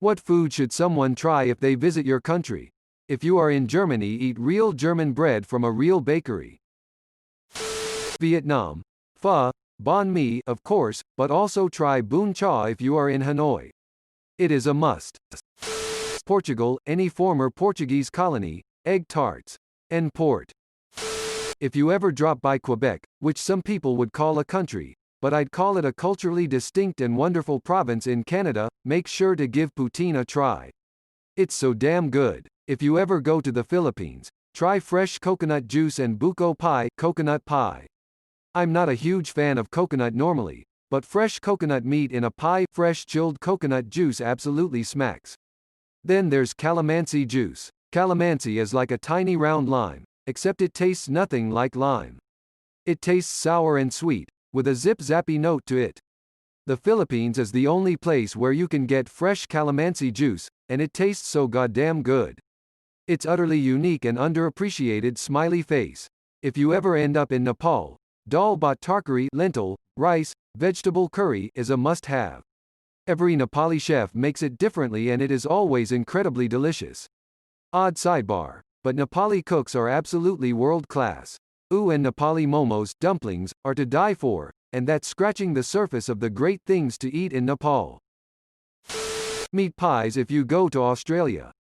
What food should someone try if they visit your country? If you are in Germany, eat real German bread from a real bakery. Vietnam. Pho, banh mi, of course, but also try bún chả if you are in Hanoi. It is a must. Portugal, any former Portuguese colony, egg tarts. And port. If you ever drop by Quebec, which some people would call a country, but I'd call it a culturally distinct and wonderful province in Canada, make sure to give poutine a try. It's so damn good. If you ever go to the Philippines, try fresh coconut juice and buko pie, coconut pie. I'm not a huge fan of coconut normally, but fresh coconut meat in a pie, fresh chilled coconut juice absolutely smacks. Then there's Calamansi Juice. Calamansi is like a tiny round lime, except it tastes nothing like lime. It tastes sour and sweet, with a zip-zappy note to it. The Philippines is the only place where you can get fresh calamansi juice, and it tastes so goddamn good. It's utterly unique and underappreciated smiley face. If you ever end up in Nepal, dal bhat tarkari, lentil, rice, vegetable curry is a must-have. Every Nepali chef makes it differently and it is always incredibly delicious. Odd sidebar, but Nepali cooks are absolutely world-class. Ooh, and Nepali momos, dumplings, are to die for, and that's scratching the surface of the great things to eat in Nepal. Meat pies if you go to Australia.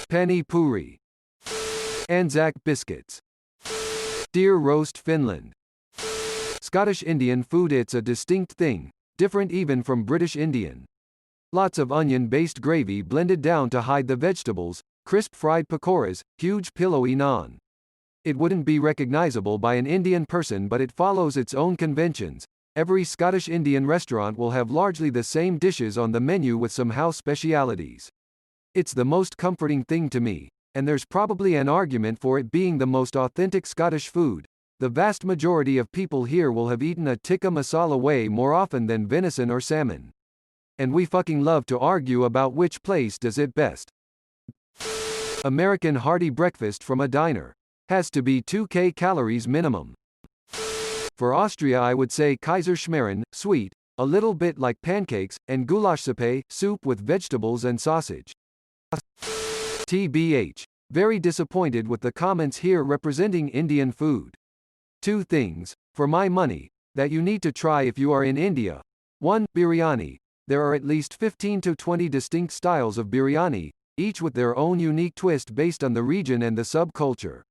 Pani puri. Anzac biscuits. Deer roast Finland. Scottish Indian food, it's a distinct thing, different even from British Indian. Lots of onion-based gravy blended down to hide the vegetables, crisp fried pakoras, huge pillowy naan. It wouldn't be recognizable by an Indian person, but it follows its own conventions. Every Scottish Indian restaurant will have largely the same dishes on the menu with some house specialities. It's the most comforting thing to me, and there's probably an argument for it being the most authentic Scottish food. The vast majority of people here will have eaten a tikka masala way more often than venison or salmon. And we fucking love to argue about which place does it best. American hearty breakfast from a diner. Has to be 2k calories minimum. For Austria I would say Kaiserschmarrn, sweet, a little bit like pancakes, and Gulaschsuppe, soup with vegetables and sausage. TBH. Very disappointed with the comments here representing Indian food. 2 things, for my money, that you need to try if you are in India. 1. Biryani. There are at least 15 to 20 distinct styles of biryani, each with their own unique twist based on the region and the subculture.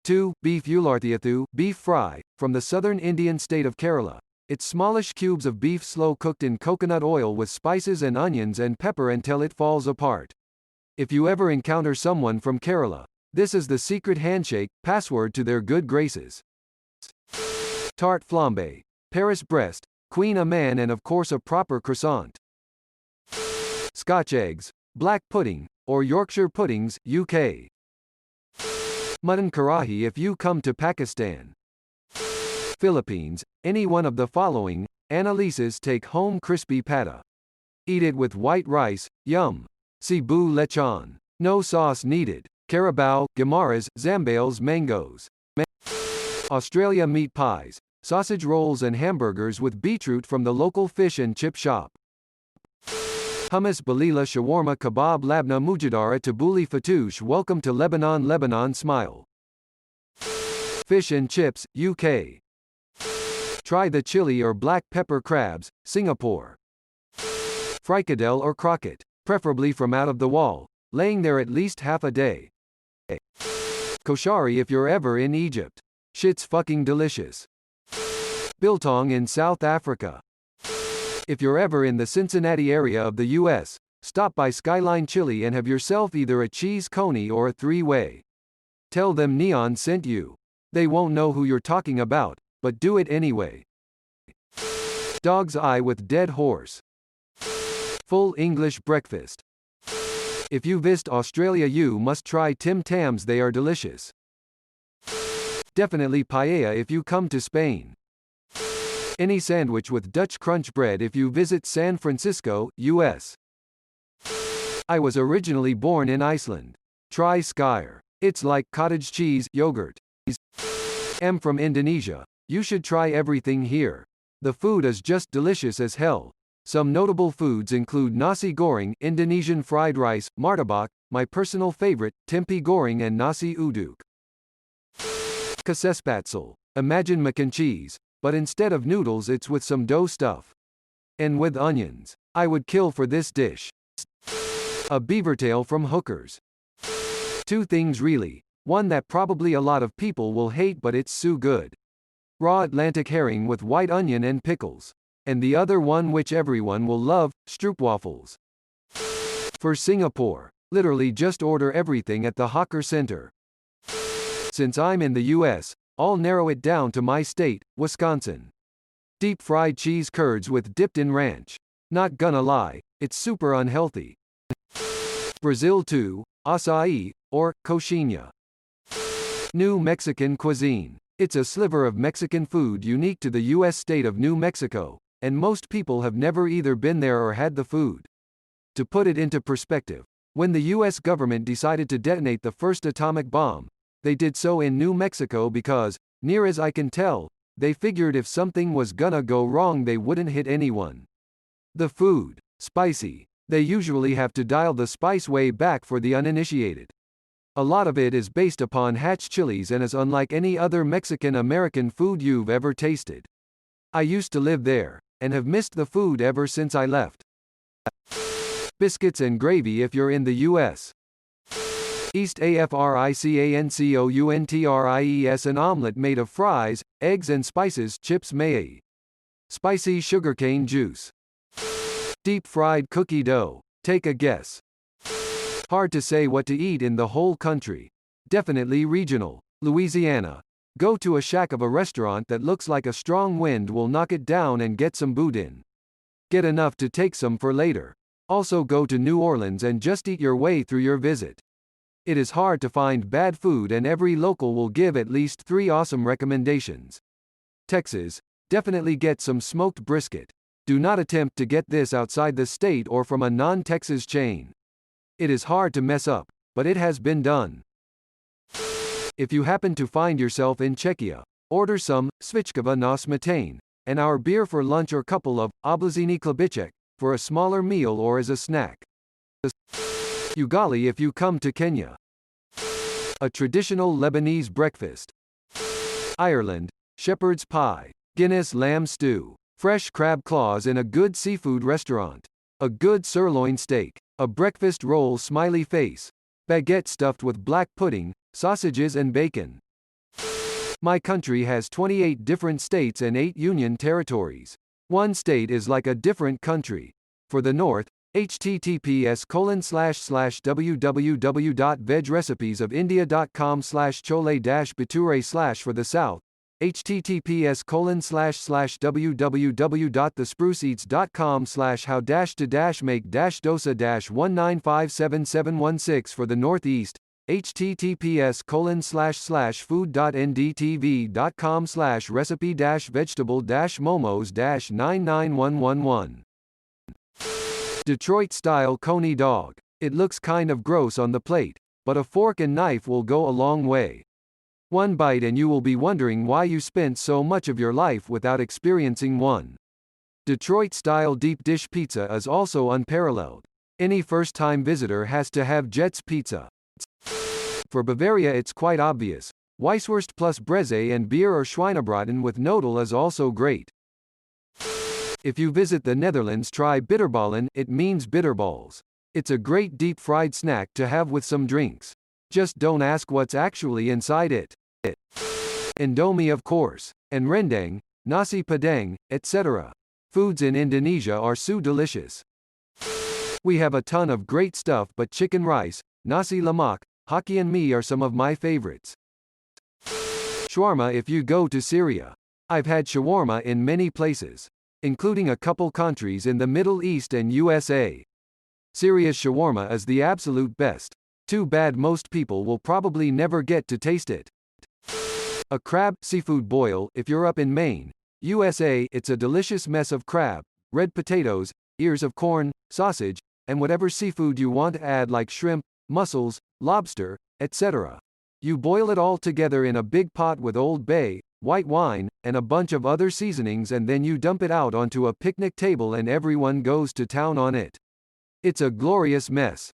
2. Beef ularthiathu, beef fry, from the southern Indian state of Kerala. It's smallish cubes of beef slow cooked in coconut oil with spices and onions and pepper until it falls apart. If you ever encounter someone from Kerala, this is the secret handshake, password to their good graces. Tarte flambe. Paris breast, queen a man and of course a proper croissant. Scotch eggs, black pudding, or Yorkshire puddings, UK. Mutton karahi if you come to Pakistan. Philippines, any one of the following, Annalise's take-home crispy pata. Eat it with white rice, yum. Cebu lechon. No sauce needed. Carabao, Guimaras, Zambales, mangoes. Australia meat pies, sausage rolls and hamburgers with beetroot from the local fish and chip shop. Hummus balila shawarma kebab labna mujadara tabbouleh fatoush. Welcome to Lebanon, Lebanon smile. Fish and chips, UK. Try the chili or black pepper crabs, Singapore. Fricadelle or croquette, preferably from out of the wall, laying there at least half a day. Koshari if you're ever in Egypt. Shit's fucking delicious. Biltong in South Africa. If you're ever in the Cincinnati area of the US, stop by Skyline Chili and have yourself either a cheese coney or a 3-way. Tell them Neon sent you. They won't know who you're talking about, but do it anyway. Dog's eye with dead horse. Full English breakfast. If you visit Australia you must try Tim Tams, they are delicious. Definitely paella if you come to Spain. Any sandwich with Dutch crunch bread if you visit San Francisco, US. I was originally born in Iceland. Try skyr. It's like cottage cheese, yogurt. I'm from Indonesia. You should try everything here. The food is just delicious as hell. Some notable foods include nasi goreng, Indonesian fried rice, martabak, my personal favorite, tempe goreng and nasi uduk. Käsespätzle. Imagine mac and cheese, but instead of noodles it's with some dough stuff. And with onions. I would kill for this dish. A beaver tail from Hookers. Two things really. One that probably a lot of people will hate but it's so good. Raw Atlantic herring with white onion and pickles. And the other one which everyone will love, stroopwafels. For Singapore. Literally just order everything at the hawker center. Since I'm in the US, I'll narrow it down to my state, Wisconsin. Deep fried cheese curds with dipped in ranch. Not gonna lie, it's super unhealthy. Brazil too, açaí, or coxinha. New Mexican cuisine. It's a sliver of Mexican food unique to the US state of New Mexico, and most people have never either been there or had the food. To put it into perspective, when the US government decided to detonate the first atomic bomb, they did so in New Mexico because, near as I can tell, they figured if something was gonna go wrong they wouldn't hit anyone. The food. Spicy. They usually have to dial the spice way back for the uninitiated. A lot of it is based upon hatch chilies and is unlike any other Mexican-American food you've ever tasted. I used to live there, and have missed the food ever since I left. Biscuits and gravy if you're in the US. East africanscounttries an omelette made of fries, eggs and spices chips may. Spicy sugarcane juice. Deep fried cookie dough. Take a guess. Hard to say what to eat in the whole country. Definitely regional. Louisiana. Go to a shack of a restaurant that looks like a strong wind will knock it down and get some boudin. Get enough to take some for later. Also go to New Orleans and just eat your way through your visit. It is hard to find bad food and every local will give at least 3 awesome recommendations. Texas. Definitely get some smoked brisket. Do not attempt to get this outside the state or from a non-Texas chain. It is hard to mess up, but it has been done. If you happen to find yourself in Czechia, order some svičkova na smetane, and our beer for lunch or couple of oblaziny chlebiček for a smaller meal or as a snack. Ugali if you come to Kenya. A traditional Lebanese breakfast. Ireland, shepherd's pie, Guinness lamb stew, fresh crab claws in a good seafood restaurant, a good sirloin steak, a breakfast roll smiley face, baguette stuffed with black pudding, sausages and bacon. My country has 28 different states and 8 union territories. One state is like a different country. For the north, https://www.vegrecipiesofindia.com/chole-bhature/ for the south, https://www.thespruceeats.com/how-to-make-dosa-19577716 for the northeast, https://food.ndtv.com/recipe-vegetable-momos-99111. Detroit-style coney dog. It looks kind of gross on the plate, but a fork and knife will go a long way. One bite and you will be wondering why you spent so much of your life without experiencing one. Detroit-style deep dish pizza is also unparalleled. Any first-time visitor has to have Jet's Pizza. For Bavaria it's quite obvious. Weisswurst plus Breze and beer or Schweinebraten with Knödel is also great. If you visit the Netherlands, try bitterballen, it means bitterballs. It's a great deep-fried snack to have with some drinks. Just don't ask what's actually inside it. Indomie of course, and rendang, nasi padang, etc. Foods in Indonesia are so delicious. We have a ton of great stuff but chicken rice, nasi lemak, Hokkien mee are some of my favorites. Shawarma if you go to Syria. I've had shawarma in many places, including a couple countries in the Middle East and USA. Syria's shawarma is the absolute best. Too bad most people will probably never get to taste it. A crab seafood boil if you're up in Maine, USA. It's a delicious mess of crab, red potatoes, ears of corn, sausage, and whatever seafood you want to add like shrimp, mussels, lobster, etc. You boil it all together in a big pot with Old Bay, white wine, and a bunch of other seasonings, and then you dump it out onto a picnic table and everyone goes to town on it. It's a glorious mess.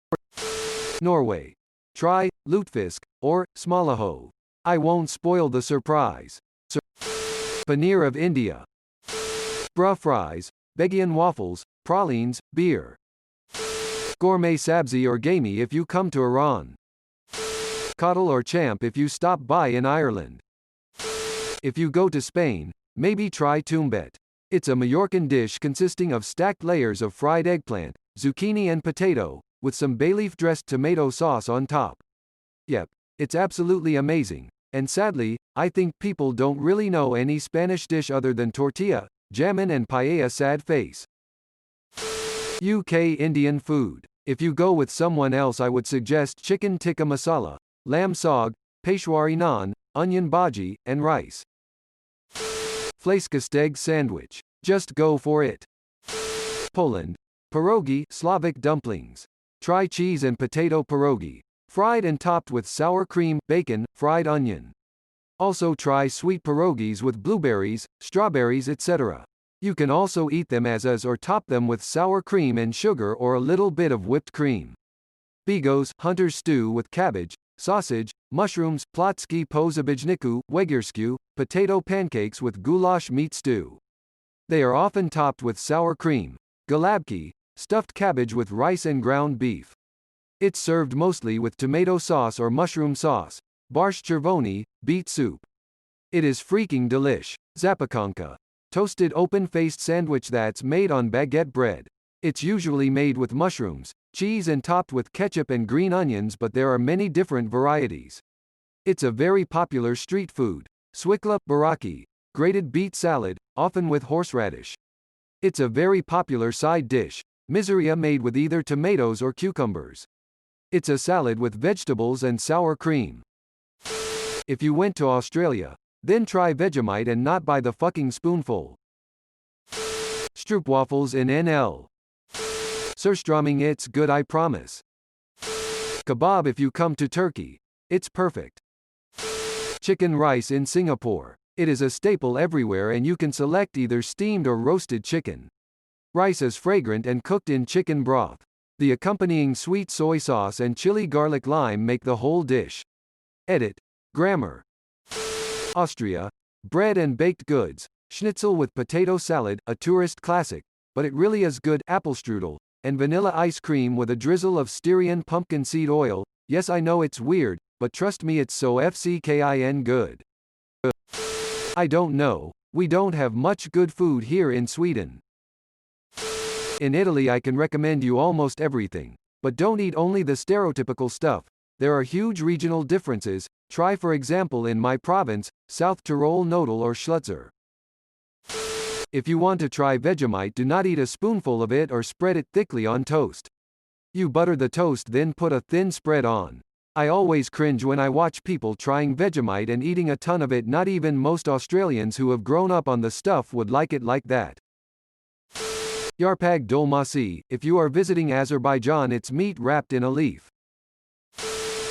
Norway. Try lutefisk or smalaho. I won't spoil the surprise. Paneer of India. Bra fries, Belgian waffles, pralines, beer. Gourmet sabzi or gamey if you come to Iran. Coddle or champ if you stop by in Ireland. If you go to Spain, maybe try tumbet. It's a Mallorcan dish consisting of stacked layers of fried eggplant, zucchini and potato, with some bay leaf dressed tomato sauce on top. Yep, it's absolutely amazing. And sadly, I think people don't really know any Spanish dish other than tortilla, jamon and paella. Sad face. UK Indian food. If you go with someone else, I would suggest chicken tikka masala, lamb saag, peshwari naan, onion bhaji, and rice. Fleischkasteg sandwich. Just go for it. Poland. Pierogi, Slavic dumplings. Try cheese and potato pierogi. Fried and topped with sour cream, bacon, fried onion. Also try sweet pierogis with blueberries, strawberries, etc. You can also eat them as is or top them with sour cream and sugar or a little bit of whipped cream. Bigos, hunter's stew with cabbage, sausage, mushrooms, plotski po zabijniku, wegiersku, potato pancakes with goulash meat stew. They are often topped with sour cream. Galabki, stuffed cabbage with rice and ground beef. It's served mostly with tomato sauce or mushroom sauce. Barsh chervoni, beet soup. It is freaking delish. Zapakanka. Toasted open-faced sandwich that's made on baguette bread. It's usually made with mushrooms, cheese and topped with ketchup and green onions, but there are many different varieties. It's a very popular street food. Swikla, baraki. Grated beet salad, often with horseradish. It's a very popular side dish. Miseria made with either tomatoes or cucumbers. It's a salad with vegetables and sour cream. If you went to Australia, then try Vegemite and not by the fucking spoonful. Stroopwafels in NL. Surströmming, it's good, I promise. Kebab if you come to Turkey. It's perfect. Chicken rice in Singapore. It is a staple everywhere and you can select either steamed or roasted chicken. Rice is fragrant and cooked in chicken broth. The accompanying sweet soy sauce and chili garlic lime make the whole dish. Edit. Grammar. Austria. Bread and baked goods. Schnitzel with potato salad, a tourist classic, but it really is good. Apple strudel. And vanilla ice cream with a drizzle of Styrian pumpkin seed oil. Yes, I know it's weird, but trust me, it's so FCKIN good. I don't know. We don't have much good food here in Sweden. In Italy, I can recommend you almost everything. But don't eat only the stereotypical stuff. There are huge regional differences. Try, for example, in my province, South Tyrol, Knödel or Schlutzer. If you want to try Vegemite, do not eat a spoonful of it or spread it thickly on toast. You butter the toast, then put a thin spread on. I always cringe when I watch people trying Vegemite and eating a ton of it. Not even most Australians who have grown up on the stuff would like it like that. Yarpag dolmasi. If you are visiting Azerbaijan, it's meat wrapped in a leaf.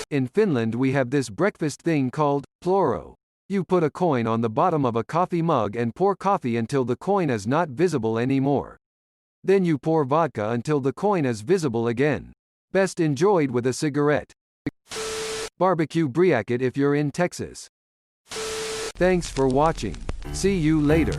In Finland we have this breakfast thing called ploro. You put a coin on the bottom of a coffee mug and pour coffee until the coin is not visible anymore. Then you pour vodka until the coin is visible again. Best enjoyed with a cigarette. Barbecue briquette if you're in Texas. Thanks for watching. See you later.